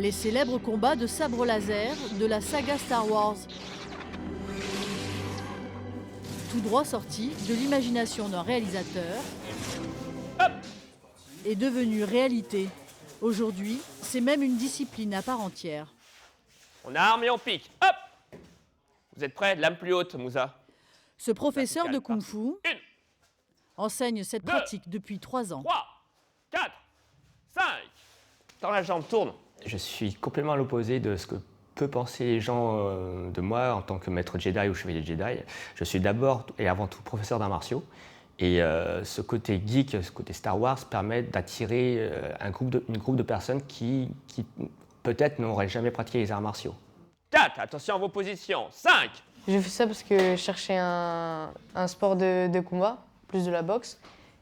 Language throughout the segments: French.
Les célèbres combats de sabre laser de la saga Star Wars. Tout droit sorti de l'imagination d'un réalisateur est devenu réalité. Aujourd'hui, c'est même une discipline à part entière. On arme et on pique. Hop! Vous êtes prêts? Lame plus haute, Moussa. Ce professeur de kung-fu Une, enseigne cette pratique depuis 3 ans. 3, 4, 5. Tends la jambe, tourne. Je suis complètement à l'opposé de ce que peuvent penser les gens de moi en tant que maître Jedi ou chevalier Jedi. Je suis d'abord et avant tout professeur d'arts martiaux. Et ce côté geek, ce côté Star Wars permet d'attirer une groupe de personnes qui peut-être n'auraient jamais pratiqué les arts martiaux. 4, attention à vos positions. 5. J'ai fait ça parce que je cherchais un sport de combat, plus de la boxe,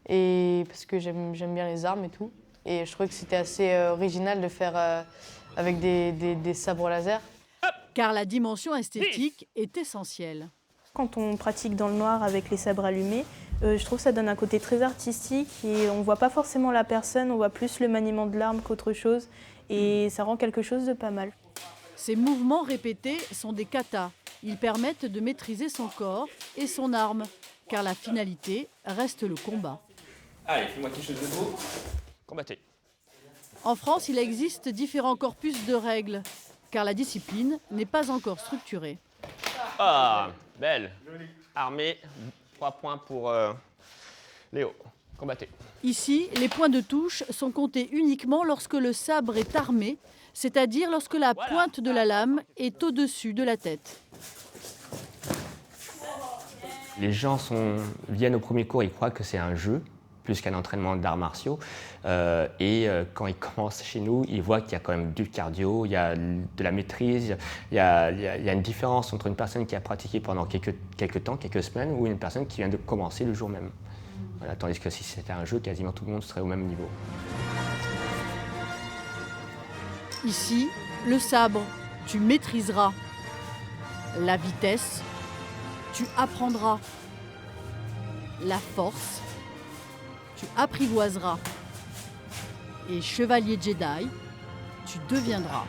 et parce que j'aime bien les armes et tout. Et je trouvais que c'était assez original de faire avec des sabres laser. Car la dimension esthétique est essentielle. Quand on pratique dans le noir avec les sabres allumés, je trouve que ça donne un côté très artistique et on ne voit pas forcément la personne, on voit plus le maniement de l'arme qu'autre chose et ça rend quelque chose de pas mal. Ces mouvements répétés sont des katas. Ils permettent de maîtriser son corps et son arme, car la finalité reste le combat. Allez, fais-moi quelque chose de beau. Combattez. En France, il existe différents corpus de règles, car la discipline n'est pas encore structurée. Ah, belle. Armée, 3 points pour Léo. Combattez. Ici, les points de touche sont comptés uniquement lorsque le sabre est armé, c'est-à-dire lorsque la pointe de la lame est au-dessus de la tête. Les gens viennent au premier cours, ils croient que c'est un jeu, plus qu'un entraînement d'arts martiaux. Quand ils commencent chez nous, ils voient qu'il y a quand même du cardio, il y a de la maîtrise, il y a une différence entre une personne qui a pratiqué pendant quelques temps, quelques semaines, ou une personne qui vient de commencer le jour même. Voilà, tandis que si c'était un jeu, quasiment tout le monde serait au même niveau. Ici, le sabre, tu maîtriseras. La vitesse, tu apprendras. La force, tu apprivoiseras. Et chevalier Jedi, tu deviendras.